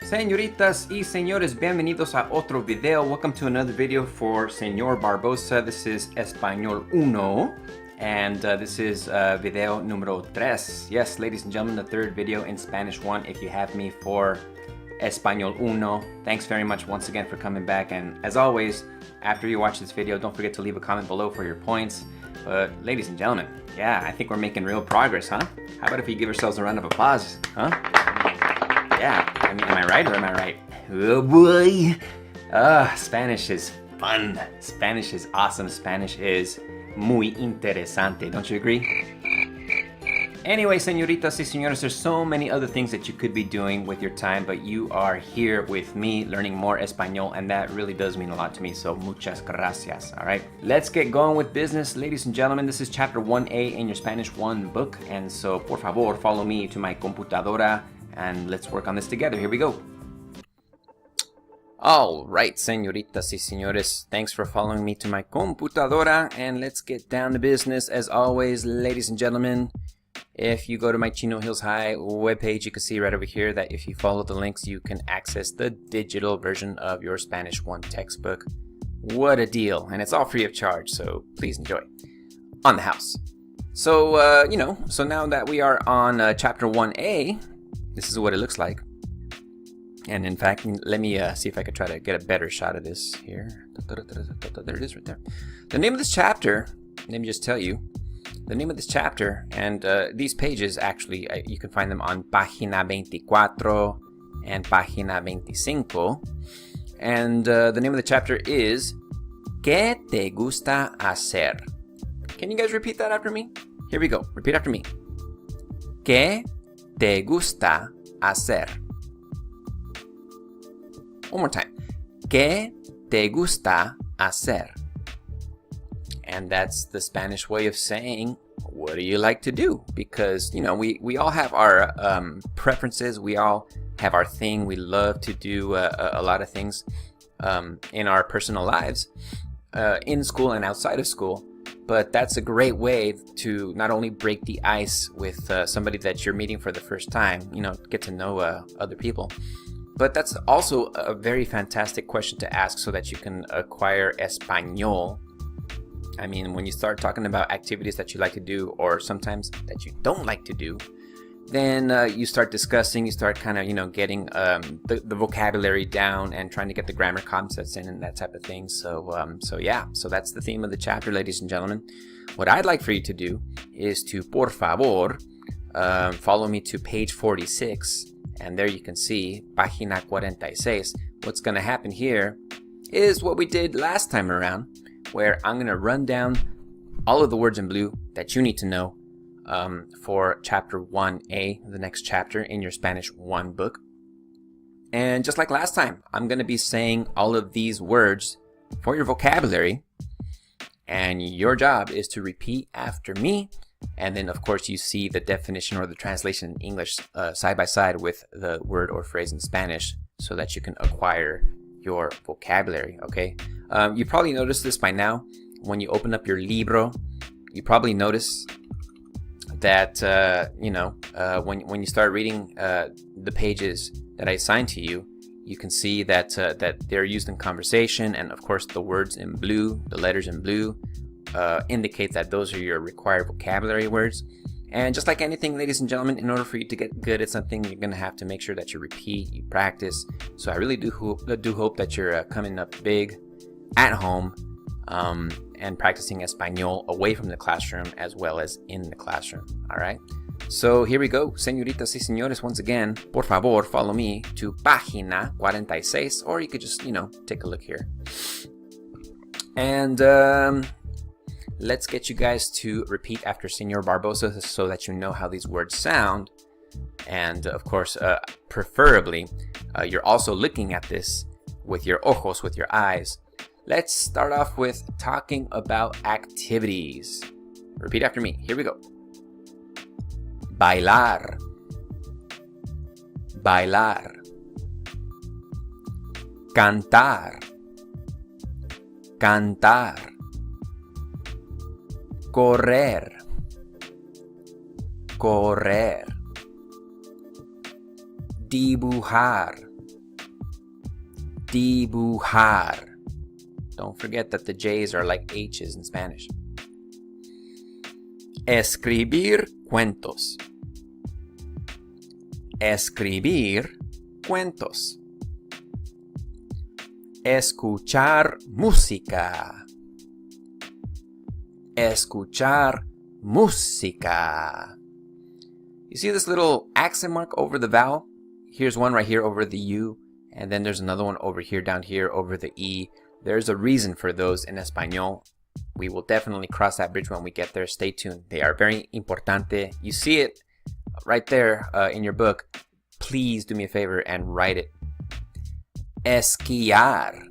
Señoritas y señores, bienvenidos a otro video. Welcome to another video for Señor Barbosa. This is Español 1, and this is video número 3. Yes, ladies and gentlemen, the third video in Spanish 1 if you have me for Español 1. Thanks very much once again for coming back, and as always, after you watch this video, don't forget to leave a comment below for your points. But ladies and gentlemen, yeah, I think we're making real progress, huh? How about if you give yourselves a round of applause, huh? Yeah, I mean, am I right or am I right? Oh boy! Spanish is fun. Spanish is awesome. Spanish is muy interesante. Don't you agree? Anyway, señoritas y señores, there's so many other things that you could be doing with your time, but you are here with me learning more Español, and that really does mean a lot to me, so muchas gracias, all right? Let's get going with business, ladies and gentlemen. This is chapter 1A in your Spanish 1 book, and so, por favor, follow me to my computadora, and let's work on this together. Here we go. All right, señoritas y señores, thanks for following me to my computadora, and let's get down to business. As always, ladies and gentlemen, if you go to my Chino Hills High webpage, you can see right over here that if you follow the links, you can access the digital version of your Spanish 1 textbook. What a deal, and it's all free of charge, so please enjoy. On the house. So, so now that we are on chapter 1A, this is what it looks like. And in fact, let me see if I could try to get a better shot of this here. There it is right there. The name of this chapter, let me just tell you, the name of this chapter, and these pages actually, you can find them on Página 24 and Página 25. And the name of the chapter is ¿Qué te gusta hacer? Can you guys repeat that after me? Here we go. Repeat after me. ¿Qué te gusta hacer? One more time. ¿Qué te gusta hacer? And that's the Spanish way of saying, what do you like to do? Because, you know, we all have our preferences. We all have our thing. We love to do a lot of things in our personal lives, in school and outside of school. But that's a great way to not only break the ice with somebody that you're meeting for the first time, you know, get to know other people. But that's also a very fantastic question to ask so that you can acquire Español. I mean, when you start talking about activities that you like to do or sometimes that you don't like to do, then you start discussing, you start kind of, you know, getting the vocabulary down and trying to get the grammar concepts in and that type of thing. So yeah, so that's the theme of the chapter, ladies and gentlemen. What I'd like for you to do is to, por favor, follow me to page 46. And there you can see, Página 46. What's going to happen here is what we did last time around, where I'm going to run down all of the words in blue that you need to know for chapter 1A, the next chapter in your Spanish 1 book. And just like last time, I'm going to be saying all of these words for your vocabulary. And your job is to repeat after me. And then, of course, you see the definition or the translation in English side by side with the word or phrase in Spanish so that you can acquire your vocabulary, okay? You probably noticed this by now. When you open up your libro, you probably notice that, when you start reading the pages that I assigned to you, you can see that they're used in conversation. And of course, the words in blue, the letters in blue, indicate that those are your required vocabulary words. And just like anything, ladies and gentlemen, in order for you to get good at something, you're going to have to make sure that you repeat, you practice. So I really do hope that you're coming up big at home and practicing Español away from the classroom as well as in the classroom. All right. So here we go. Señoritas y señores, once again, por favor, follow me to Página 46, or you could just, take a look here. And let's get you guys to repeat after Señor Barbosa so that you know how these words sound. And of course, preferably, you're also looking at this with your ojos, with your eyes. Let's start off with talking about activities. Repeat after me. Here we go. Bailar. Bailar. Cantar. Cantar. Correr. Correr. Dibujar. Dibujar. Don't forget that the J's are like H's in Spanish. Escribir cuentos. Escribir cuentos. Escuchar música. Escuchar música. You see this little accent mark over the vowel? Here's one right here over the U, and then there's another one over here, down here, over the E. There's a reason for those in Español. We will definitely cross that bridge when we get there. Stay tuned. They are very importante. You see it right there in your book. Please do me a favor and write it. Esquiar.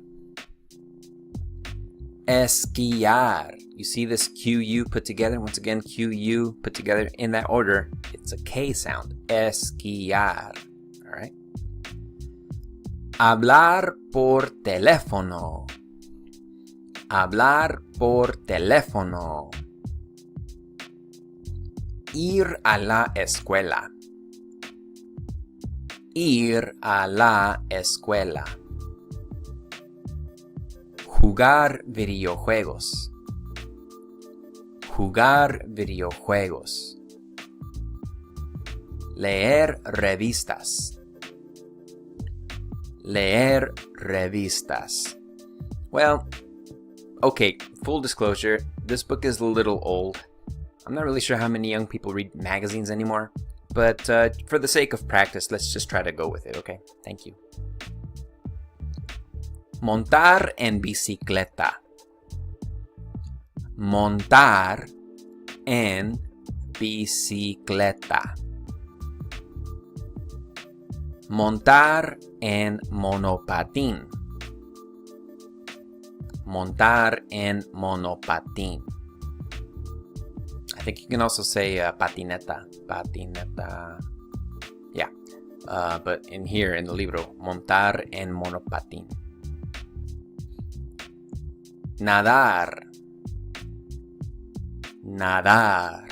Esquiar. You see this QU put together? Once again, QU put together in that order. It's a K sound. Esquiar. All right. Hablar por teléfono. Hablar por teléfono. Ir a la escuela. Ir a la escuela. Jugar videojuegos. Jugar videojuegos. Leer revistas. Leer revistas. Well, okay, full disclosure, this book is a little old. I'm not really sure how many young people read magazines anymore, but for the sake of practice, let's just try to go with it, okay? Thank you. Montar en bicicleta. Montar en bicicleta. Montar en monopatín. Montar en monopatín. I think you can also say patineta. Patineta. Yeah. But in here in the libro, montar en monopatín. Nadar. Nadar.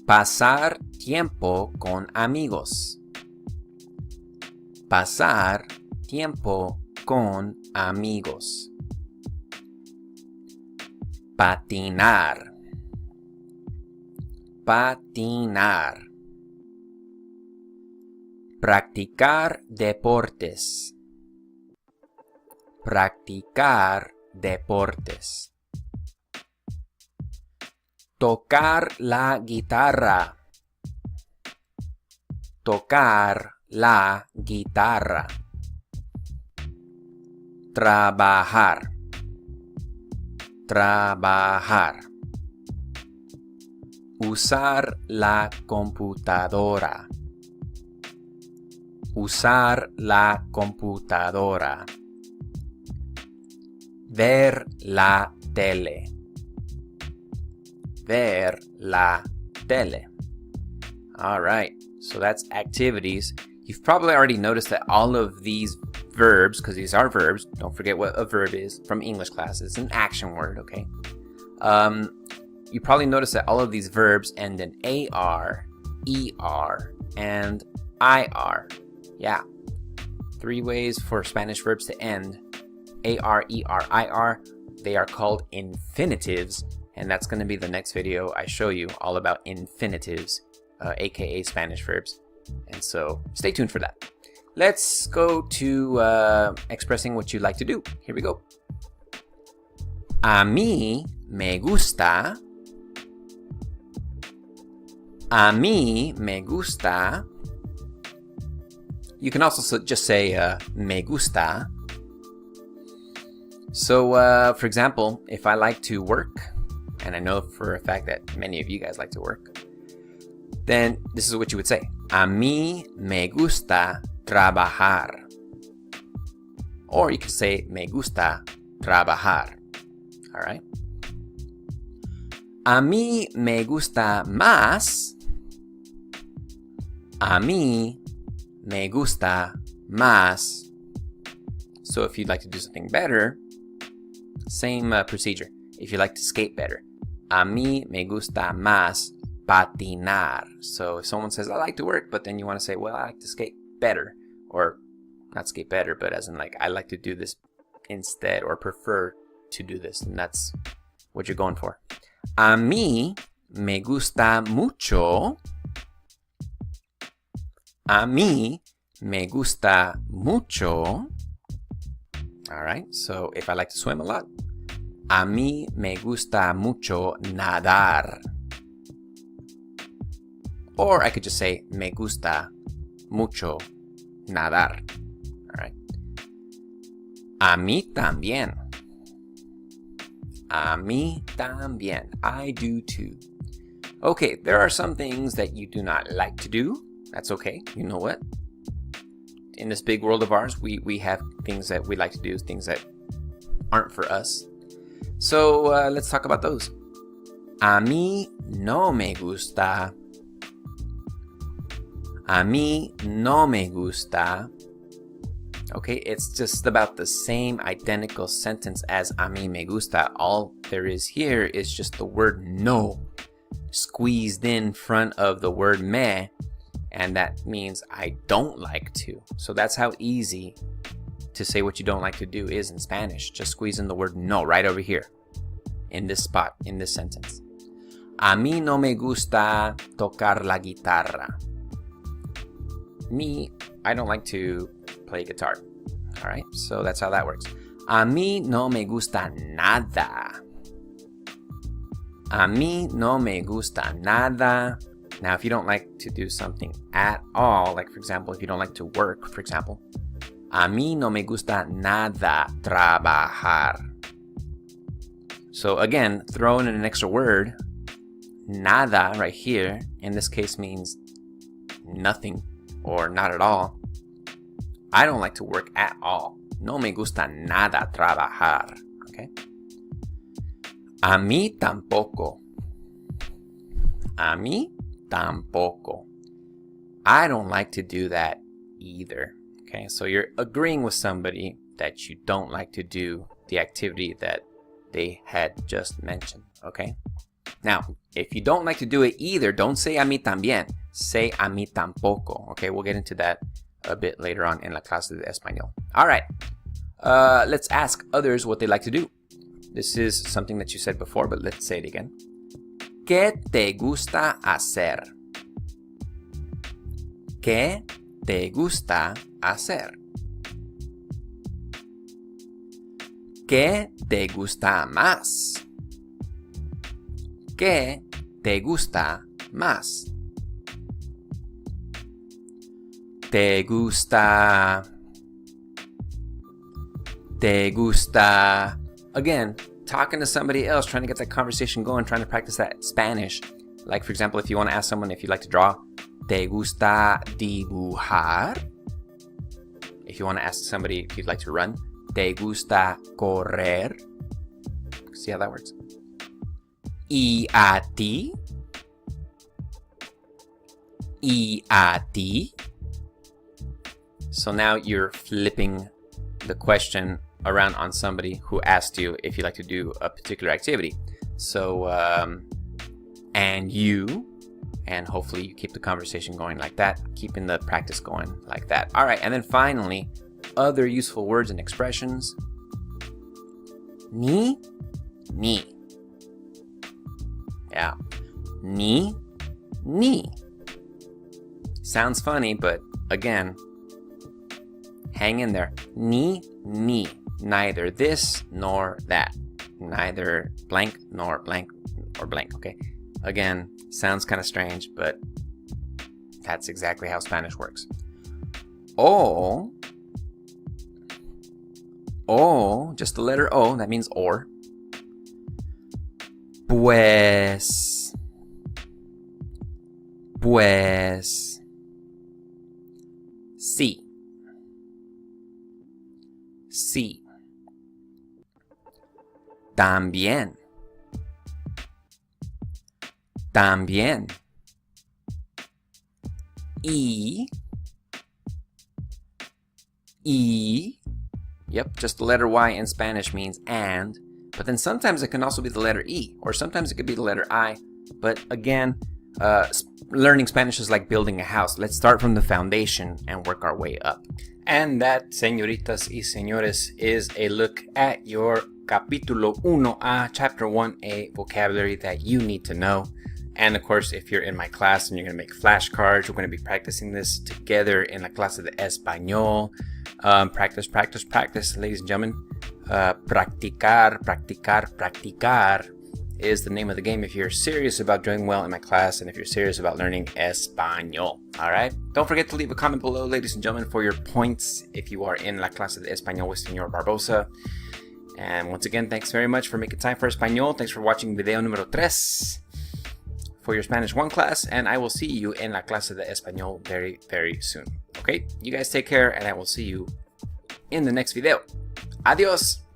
Pasar tiempo con amigos. Pasar tiempo con amigos. Patinar. Patinar. Practicar deportes. Practicar deportes. Tocar la guitarra. Tocar la guitarra. Trabajar. Trabajar. Usar la computadora. Usar la computadora. Ver la tele. Ver la tele. All right, so that's activities. You've probably already noticed that all of these verbs, because these are verbs, don't forget what a verb is from English class. It's an action word, okay? You probably noticed that all of these verbs end in AR, ER, and IR. Yeah, 3 ways for Spanish verbs to end. AR, ER, IR. They are called infinitives, and that's going to be the next video I show you all about infinitives, aka Spanish verbs. And so stay tuned for that. Let's go to expressing what you like to do. Here we go. A mí me gusta. A mí me gusta. You can also just say me gusta. So, for example, if I like to work, and I know for a fact that many of you guys like to work, then this is what you would say. A mí me gusta trabajar. Or you could say me gusta trabajar. All right? A mí me gusta más. A mí me gusta más. So if you'd like to do something better, same procedure. If you like to skate better, a mí me gusta más patinar. So if someone says, I like to work, but then you want to say, well, I like to skate better. Or not to get better, but as in like, I like to do this instead or prefer to do this. And that's what you're going for. A mí me gusta mucho. A mí me gusta mucho. All right, so if I like to swim a lot, a mí me gusta mucho nadar. Or I could just say, me gusta mucho nadar. All right. A mí también. A mí también. I do too. Okay, there are some things that you do not like to do. That's okay. You know what? In this big world of ours, we have things that we like to do, things that aren't for us. So let's talk about those. A mí no me gusta. A mí no me gusta. Okay, it's just about the same identical sentence as a mí me gusta. All there is here is just the word no squeezed in front of the word me, and that means I don't like to. So that's how easy to say what you don't like to do is in Spanish. Just squeeze in the word no right over here in this spot, in this sentence. A mí no me gusta tocar la guitarra. Me, I don't like to play guitar. All right, so that's how that works. A mí no me gusta nada. A mí no me gusta nada. Now, if you don't like to do something at all, like for example, if you don't like to work, for example, a mí no me gusta nada trabajar. So again, throw in an extra word, nada right here, in this case means nothing or not at all. I don't like to work at all. No me gusta nada trabajar. Okay? A mí tampoco. A mí tampoco. I don't like to do that either. Okay, so you're agreeing with somebody that you don't like to do the activity that they had just mentioned. Okay? Now, if you don't like to do it either, don't say a mí también. Say a mí tampoco. Okay, we'll get into that a bit later on in la clase de español. All right, let's ask others what they like to do. This is something that you said before, but let's say it again. ¿Qué te gusta hacer? ¿Qué te gusta hacer? ¿Qué te gusta más? ¿Qué te gusta más? ¿Te gusta? ¿Te gusta? Again, talking to somebody else, trying to get that conversation going, trying to practice that Spanish. Like, for example, if you want to ask someone if you like to draw, ¿te gusta dibujar? If you want to ask somebody if you'd like to run, ¿te gusta correr? See how that works? ¿Y a ti? ¿Y a ti? So now you're flipping the question around on somebody who asked you if you like to do a particular activity. So, and you, and hopefully you keep the conversation going like that, keeping the practice going like that. All right, and then finally, other useful words and expressions. Ni. Yeah. Ni. Sounds funny, but again, hang in there. Ni. Neither this nor that. Neither blank nor blank or blank, okay? Again, sounds kind of strange, but that's exactly how Spanish works. O, just the letter O, that means or. Pues. Sí. También. Y. Yep, just the letter Y in Spanish means and, but then sometimes it can also be the letter E, or sometimes it could be the letter I. But again, learning Spanish is like building a house. Let's start from the foundation and work our way up. And that, señoritas y señores, is a look at your Capítulo 1A, Chapter 1A vocabulary that you need to know. And of course, if you're in my class and you're going to make flashcards, we're going to be practicing this together in la clase de Español. Practice, practice, practice, ladies and gentlemen. Practicar, practicar, practicar is the name of the game if you're serious about doing well in my class and if you're serious about learning Español. All right? Don't forget to leave a comment below, ladies and gentlemen, for your points if you are in la clase de Español with Señor Barbosa. And once again, thanks very much for making time for Español. Thanks for watching video número 3 for your Spanish 1 class. And I will see you in la clase de Español very, very soon. Okay? You guys take care, and I will see you in the next video. Adios!